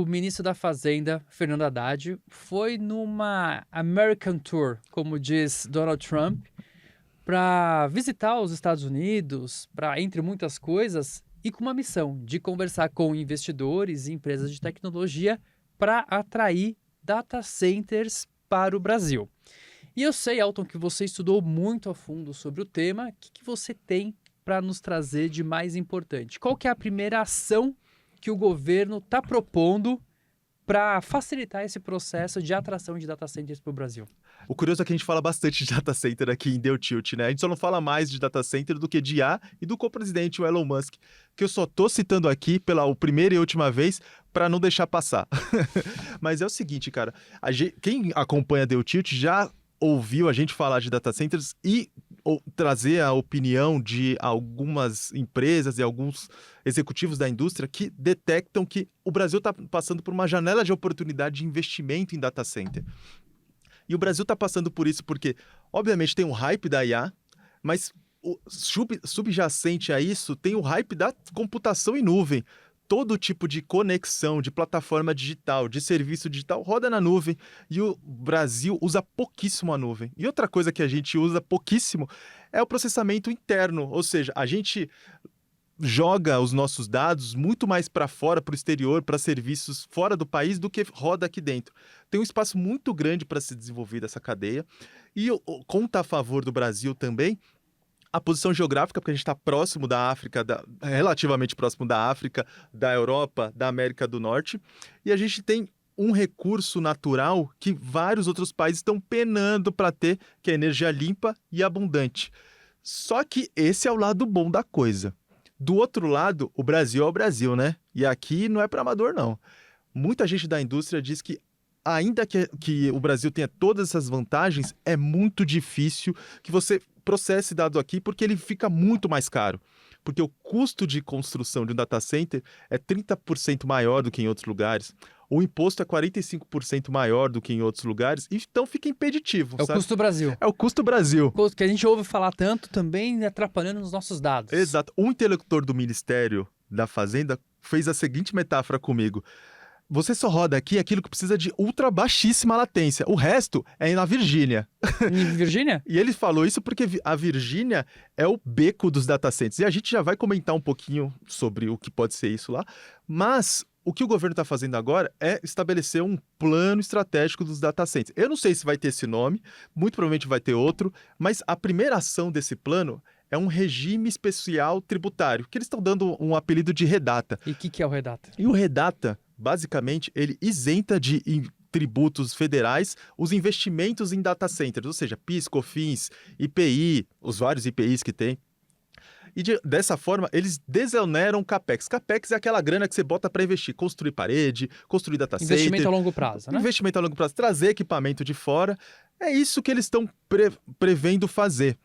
ministro da Fazenda, Fernando Haddad, foi numa American Tour, como diz Donald Trump, para visitar os Estados Unidos, para, entre muitas coisas, e com uma missão de conversar com investidores e empresas de tecnologia para atrair data centers para o Brasil. E eu sei, Elton, que você estudou muito a fundo sobre o tema. O que você tem para nos trazer de mais importante? Qual que é a primeira ação que o governo está propondo para facilitar esse processo de atração de data centers para o Brasil? O curioso é que a gente fala bastante de data center aqui em Deu Tilt, né? A gente só não fala mais de data center do que de IA e do co-presidente, o Elon Musk, que eu só tô citando aqui pela primeira e última vez para não deixar passar. Mas é o seguinte, cara, quem acompanha Deu Tilt já ouviu a gente falar de data centers e trazer a opinião de algumas empresas e alguns executivos da indústria que detectam que o Brasil está passando por uma janela de oportunidade de investimento em data center. E o Brasil está passando por isso porque, obviamente, tem um hype da IA, mas subjacente a isso tem o hype da computação em nuvem. Todo tipo de conexão, de plataforma digital, de serviço digital roda na nuvem e o Brasil usa pouquíssimo a nuvem. E outra coisa que a gente usa pouquíssimo é o processamento interno, ou seja, a gente joga os nossos dados muito mais para fora, para o exterior, para serviços fora do país do que roda aqui dentro. Tem um espaço muito grande para se desenvolver essa cadeia e conta a favor do Brasil também a posição geográfica, porque a gente está próximo da África, relativamente próximo da África, da Europa, da América do Norte, e a gente tem um recurso natural que vários outros países estão penando para ter, que é energia limpa e abundante. Só que esse é o lado bom da coisa. Do outro lado, o Brasil é o Brasil, né? E aqui não é para amador, não. Muita gente da indústria diz que ainda que o Brasil tenha todas essas vantagens, é muito difícil que você processe dado aqui, porque ele fica muito mais caro. Porque o custo de construção de um data center é 30% maior do que em outros lugares. O imposto é 45% maior do que em outros lugares, então fica impeditivo. É o custo Brasil. É o custo Brasil. Que a gente ouve falar tanto também atrapalhando nos nossos dados. Exato. Um interlocutor do Ministério da Fazenda fez a seguinte metáfora comigo. Você só roda aqui aquilo que precisa de ultra baixíssima latência. O resto é na Virgínia. Em Virgínia? E ele falou isso porque a Virgínia é o beco dos data centers. E a gente já vai comentar um pouquinho sobre o que pode ser isso lá. Mas o que o governo está fazendo agora é estabelecer um plano estratégico dos data centers. Eu não sei se vai ter esse nome, muito provavelmente vai ter outro, mas a primeira ação desse plano é um regime especial tributário, que eles estão dando um apelido de REDATA. E o que é o REDATA? E o REDATA, basicamente, ele isenta de tributos federais os investimentos em data centers, ou seja, PIS, COFINS, IPI, os vários IPIs que tem. E dessa forma, eles desoneram CAPEX. CAPEX é aquela grana que você bota para investir, construir parede, construir data center. Investimento a longo prazo, né? Investimento a longo prazo, trazer equipamento de fora. É isso que eles estão prevendo fazer.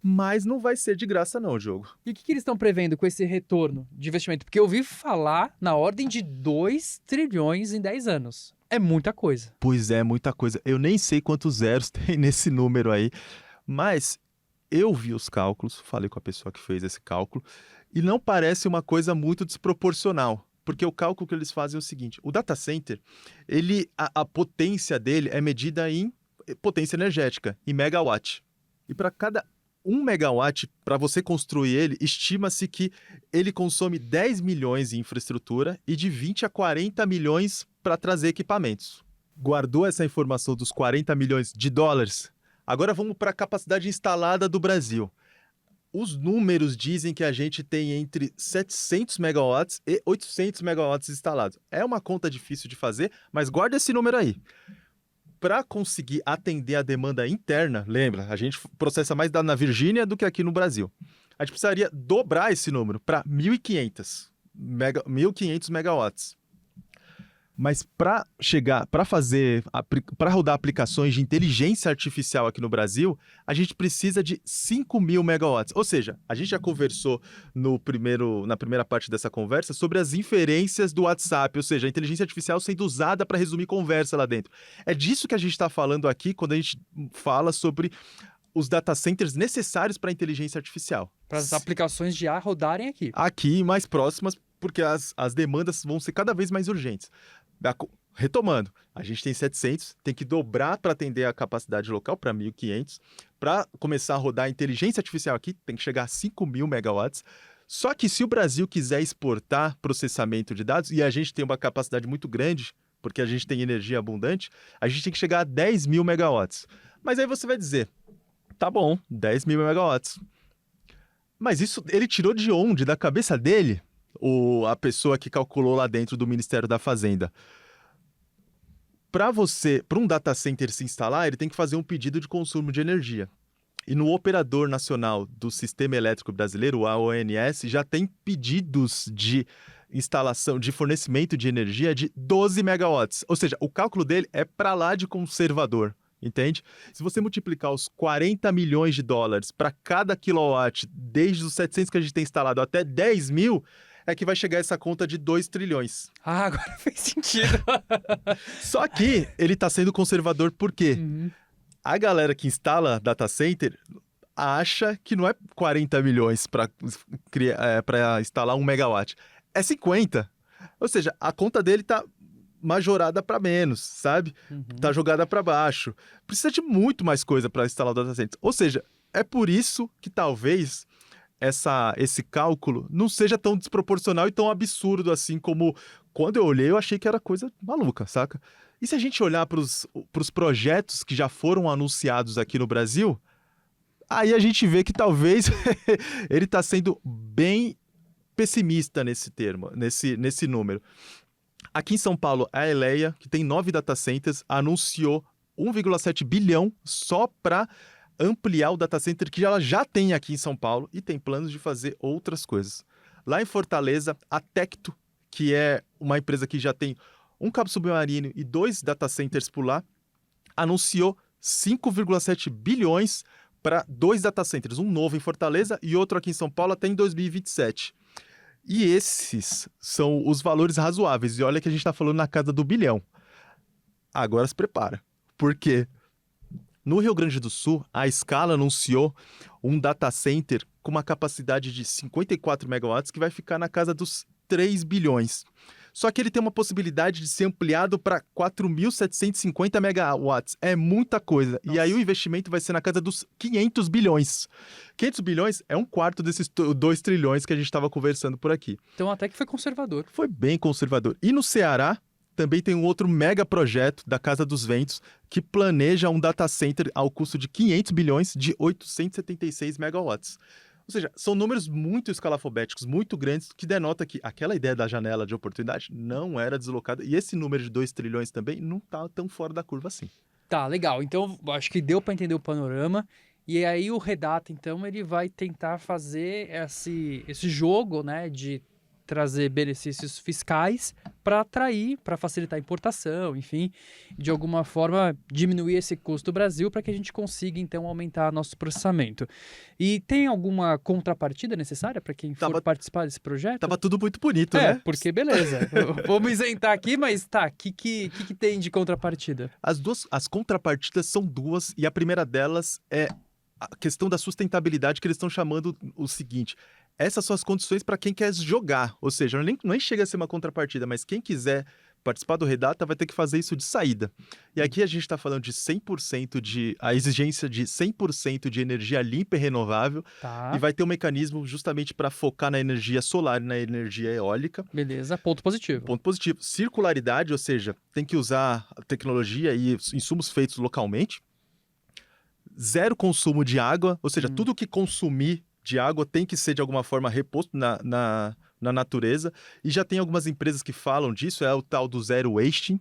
Mas não vai ser de graça não, Diogo. E o que eles estão prevendo com esse retorno de investimento? Porque eu ouvi falar na ordem de 2 trilhões em 10 anos. É muita coisa. Pois é, muita coisa. Eu nem sei quantos zeros tem nesse número aí, mas eu vi os cálculos, falei com a pessoa que fez esse cálculo, e não parece uma coisa muito desproporcional. Porque o cálculo que eles fazem é o seguinte, o data center, a potência dele é medida em potência energética, em megawatt. E para cada 1 megawatt, para você construir ele, estima-se que ele consome 10 milhões em infraestrutura e de 20 a 40 milhões para trazer equipamentos. Guardou essa informação dos 40 milhões de dólares? Agora vamos para a capacidade instalada do Brasil. Os números dizem que a gente tem entre 700 megawatts e 800 megawatts instalados. É uma conta difícil de fazer, mas guarda esse número aí. Para conseguir atender a demanda interna, lembra, a gente processa mais na Virgínia do que aqui no Brasil. A gente precisaria dobrar esse número para 1.500 megawatts. Mas para rodar aplicações de inteligência artificial aqui no Brasil, a gente precisa de 5.000 megawatts. Ou seja, a gente já conversou na primeira parte dessa conversa sobre as inferências do WhatsApp, ou seja, a inteligência artificial sendo usada para resumir conversa lá dentro. É disso que a gente está falando aqui quando a gente fala sobre os data centers necessários para a inteligência artificial. Para as aplicações de IA rodarem aqui. Aqui, mais próximas, porque as demandas vão ser cada vez mais urgentes. Retomando, a gente tem 700, tem que dobrar para atender a capacidade local para 1.500. Para começar a rodar a inteligência artificial aqui, tem que chegar a 5.000 megawatts. Só que se o Brasil quiser exportar processamento de dados, e a gente tem uma capacidade muito grande, porque a gente tem energia abundante, a gente tem que chegar a 10.000 megawatts. Mas aí você vai dizer, tá bom, 10.000 megawatts. Mas isso ele tirou de onde? Da cabeça dele? A pessoa que calculou lá dentro do Ministério da Fazenda. Para um data center se instalar, ele tem que fazer um pedido de consumo de energia. E no Operador Nacional do Sistema Elétrico Brasileiro, o ONS, já tem pedidos de instalação, de fornecimento de energia de 12 megawatts. Ou seja, o cálculo dele é para lá de conservador, entende? Se você multiplicar os 40 milhões de dólares para cada quilowatt, desde os 700 que a gente tem instalado até 10.000, é que vai chegar essa conta de 2 trilhões. Ah, agora fez sentido. Só que ele está sendo conservador por quê? A galera que instala data center acha que não é 40 milhões para instalar 1 megawatt. É 50. Ou seja, a conta dele está majorada para menos, sabe? Está jogada para baixo. Precisa de muito mais coisa para instalar o data center. Ou seja, é por isso que talvez esse cálculo não seja tão desproporcional e tão absurdo assim como quando eu olhei eu achei que era coisa maluca, saca? E se a gente olhar para os projetos que já foram anunciados aqui no Brasil, aí a gente vê que talvez ele está sendo bem pessimista nesse termo, nesse número. Aqui em São Paulo, a Eleia, que tem 9 data centers, anunciou 1,7 bilhão só para ampliar o data center que ela já tem aqui em São Paulo e tem planos de fazer outras coisas. Lá em Fortaleza, a Tecto, que é uma empresa que já tem um cabo submarino e 2 data centers por lá, anunciou 5,7 bilhões para 2 data centers, um novo em Fortaleza e outro aqui em São Paulo até em 2027. E esses são os valores razoáveis. E olha que a gente está falando na casa do bilhão. Agora se prepara. Por quê? No Rio Grande do Sul, a Scala anunciou um data center com uma capacidade de 54 megawatts que vai ficar na casa dos 3 bilhões. Só que ele tem uma possibilidade de ser ampliado para 4.750 megawatts. É muita coisa. Nossa. E aí o investimento vai ser na casa dos 500 bilhões. 500 bilhões é um quarto desses 2 trilhões que a gente estava conversando por aqui. Então até que foi conservador. Foi bem conservador. E no Ceará, também tem um outro mega projeto da Casa dos Ventos que planeja um data center ao custo de 500 bilhões de 876 megawatts. Ou seja, são números muito escalafobéticos, muito grandes, que denota que aquela ideia da janela de oportunidade não era deslocada. E esse número de 2 trilhões também não está tão fora da curva assim. Tá, legal. Então, acho que deu para entender o panorama. E aí o Redata, então, ele vai tentar fazer esse jogo, né, de trazer benefícios fiscais para atrair, para facilitar a importação, enfim, de alguma forma diminuir esse custo do Brasil para que a gente consiga, então, aumentar nosso processamento. E tem alguma contrapartida necessária para quem for participar desse projeto? Tava tudo muito bonito, né? Porque beleza. Vamos isentar aqui, mas tá, o que tem de contrapartida? As contrapartidas são 2 e a primeira delas é a questão da sustentabilidade, que eles estão chamando o seguinte: essas são as condições para quem quer jogar, ou seja, nem chega a ser uma contrapartida, mas quem quiser participar do Redata vai ter que fazer isso de saída. E aqui a gente está falando de 100% a exigência de 100% de energia limpa e renovável, tá. E vai ter um mecanismo justamente para focar na energia solar e na energia eólica. Beleza, ponto positivo. Ponto positivo. Circularidade, ou seja, tem que usar a tecnologia e insumos feitos localmente. 0 consumo de água, ou seja, tudo que consumir de água tem que ser de alguma forma reposto na natureza. E já tem algumas empresas que falam disso, é o tal do zero wasting.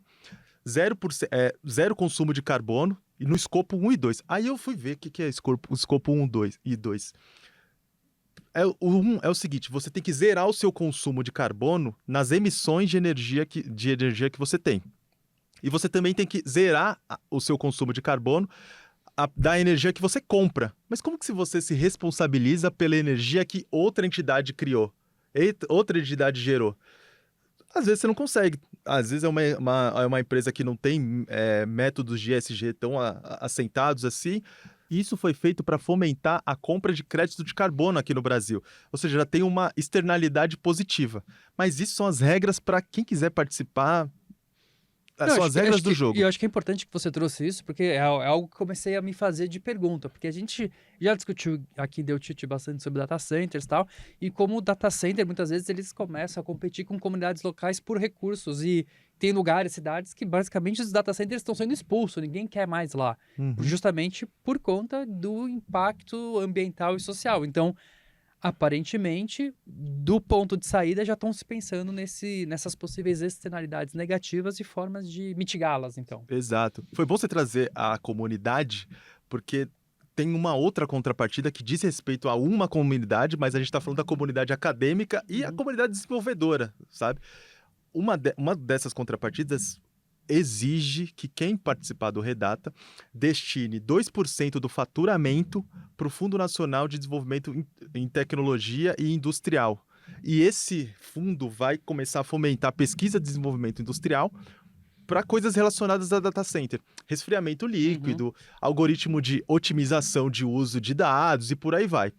0 consumo de carbono e no escopo 1 e 2. Aí eu fui ver o que é o escopo 1 e 2. O 1 é o seguinte: você tem que zerar o seu consumo de carbono nas emissões de energia que você tem. E você também tem que zerar o seu consumo de carbono da energia que você compra. Mas como que você se responsabiliza pela energia que outra entidade criou? Outra entidade gerou? Às vezes você não consegue. Às vezes é uma empresa que não tem métodos de ESG tão assentados assim. E isso foi feito para fomentar a compra de crédito de carbono aqui no Brasil. Ou seja, já tem uma externalidade positiva. Mas isso são as regras para quem quiser participar. São as regras do jogo. E eu acho que é importante que você trouxe isso, porque é algo que comecei a me fazer de pergunta, porque a gente já discutiu aqui, deu tilt bastante sobre data centers e tal, e como o data center, muitas vezes, eles começam a competir com comunidades locais por recursos, e tem lugares, cidades, que basicamente os data centers estão sendo expulsos, ninguém quer mais lá, justamente por conta do impacto ambiental e social. Então, aparentemente, do ponto de saída, já estão se pensando nessas possíveis externalidades negativas e formas de mitigá-las, então. Exato. Foi bom você trazer a comunidade, porque tem uma outra contrapartida que diz respeito a uma comunidade, mas a gente está falando da comunidade acadêmica e a comunidade desenvolvedora, sabe? Uma dessas contrapartidas exige que quem participar do Redata destine 2% do faturamento para o Fundo Nacional de Desenvolvimento em Tecnologia e Industrial. E esse fundo vai começar a fomentar pesquisa e desenvolvimento industrial para coisas relacionadas a data center. Resfriamento líquido, algoritmo de otimização de uso de dados e por aí vai.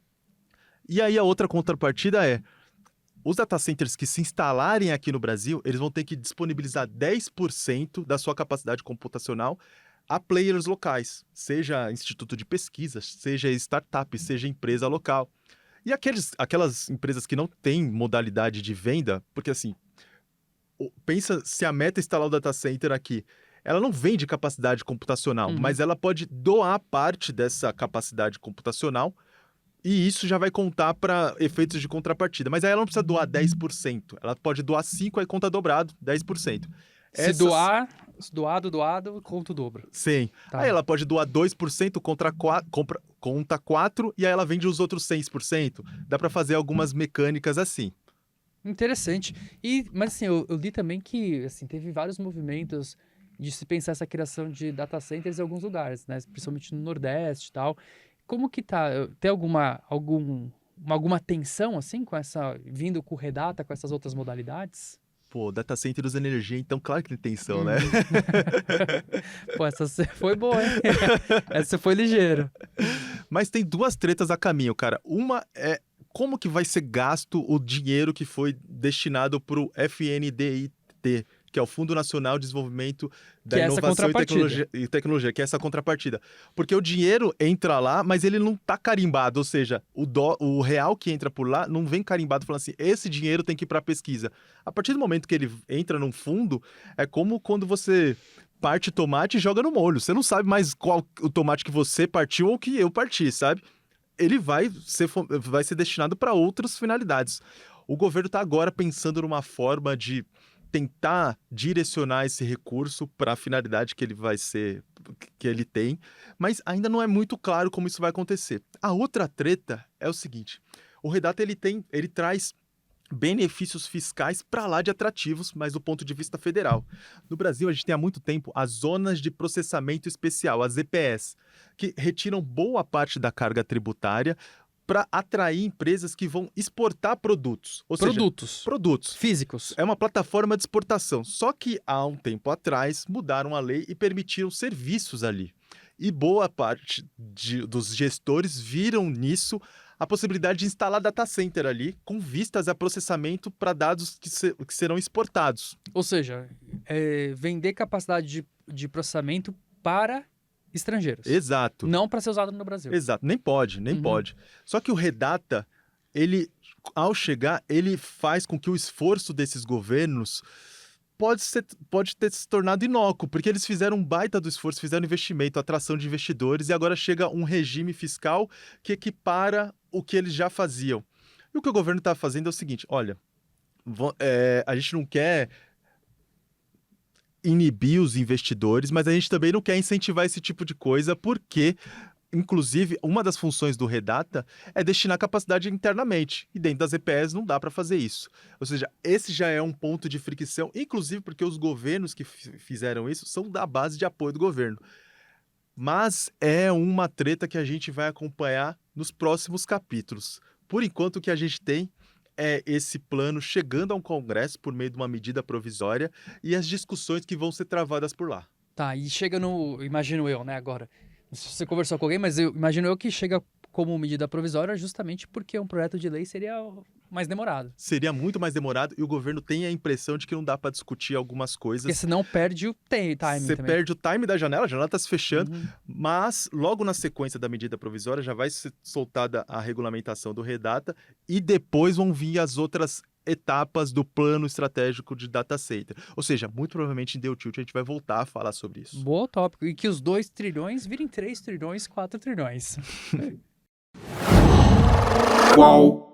E aí a outra contrapartida é: os data centers que se instalarem aqui no Brasil, eles vão ter que disponibilizar 10% da sua capacidade computacional a players locais, seja instituto de pesquisa, seja startup, seja empresa local. E aquelas empresas que não têm modalidade de venda, porque assim, pensa se a Meta instalar o data center aqui, ela não vende capacidade computacional, mas ela pode doar parte dessa capacidade computacional. E isso já vai contar para efeitos de contrapartida. Mas aí ela não precisa doar 10%. Ela pode doar 5%, aí conta dobrado, 10%. Se doar, doado, conta o dobro. Sim. Tá. Aí ela pode doar 2%, conta 4%, e aí ela vende os outros 6%. Dá para fazer algumas mecânicas assim. Interessante. Mas assim, eu li também que assim, teve vários movimentos de se pensar essa criação de data centers em alguns lugares, né? Principalmente no Nordeste e tal. Como que tá? Tem alguma tensão, assim, vindo com o Redata, com essas outras modalidades? Pô, data center usa energia, então claro que tem tensão, né? Pô, essa foi boa, hein? Essa foi ligeiro. Mas tem duas tretas a caminho, cara. Uma é como que vai ser gasto o dinheiro que foi destinado para o FNDIT, que é o Fundo Nacional de Desenvolvimento da Inovação e Tecnologia, que é essa contrapartida. Porque o dinheiro entra lá, mas ele não está carimbado, ou seja, o real que entra por lá não vem carimbado falando assim, esse dinheiro tem que ir para a pesquisa. A partir do momento que ele entra num fundo, é como quando você parte tomate e joga no molho. Você não sabe mais qual o tomate que você partiu ou que eu parti, sabe? Ele vai ser destinado para outras finalidades. O governo está agora pensando numa forma de tentar direcionar esse recurso para a finalidade que ele tem, mas ainda não é muito claro como isso vai acontecer. A outra treta é o seguinte: o Redata ele traz benefícios fiscais para lá de atrativos, mas do ponto de vista federal. No Brasil, a gente tem há muito tempo as zonas de processamento especial, as ZPS, que retiram boa parte da carga tributária para atrair empresas que vão exportar produtos. Ou seja, produtos físicos. É uma plataforma de exportação. Só que há um tempo atrás mudaram a lei e permitiram serviços ali. E boa parte dos gestores viram nisso a possibilidade de instalar data center ali, com vistas a processamento para dados que serão exportados. Ou seja, vender capacidade de processamento para estrangeiros. Exato. Não para ser usado no Brasil. Exato. Nem pode. Só que o Redata, ao chegar, ele faz com que o esforço desses governos pode ter se tornado inócuo, porque eles fizeram um baita do esforço, fizeram investimento, atração de investidores, e agora chega um regime fiscal que equipara o que eles já faziam. E o que o governo está fazendo é o seguinte: olha, a gente não quer inibir os investidores, mas a gente também não quer incentivar esse tipo de coisa, porque, inclusive, uma das funções do Redata é destinar capacidade internamente, e dentro das EPS não dá para fazer isso. Ou seja, esse já é um ponto de fricção, inclusive porque os governos que fizeram isso são da base de apoio do governo. Mas é uma treta que a gente vai acompanhar nos próximos capítulos. Por enquanto, o que a gente tem é esse plano chegando ao Congresso por meio de uma medida provisória e as discussões que vão ser travadas por lá. Tá, e chega imagino eu, né, agora, não sei se você conversou com alguém, mas imagino eu que chega como medida provisória justamente porque um projeto de lei seria mais demorado. Seria muito mais demorado e o governo tem a impressão de que não dá para discutir algumas coisas. Porque senão perde o timing Você também. perde o time da janela, a janela está se fechando, Uhum. mas logo na sequência da medida provisória já vai ser soltada a regulamentação do Redata e depois vão vir as outras etapas do plano estratégico de data center. Ou seja, muito provavelmente em Deu Tilt a gente vai voltar a falar sobre isso. Boa tópico. E que os 2 trilhões virem 3 trilhões, 4 trilhões. Qual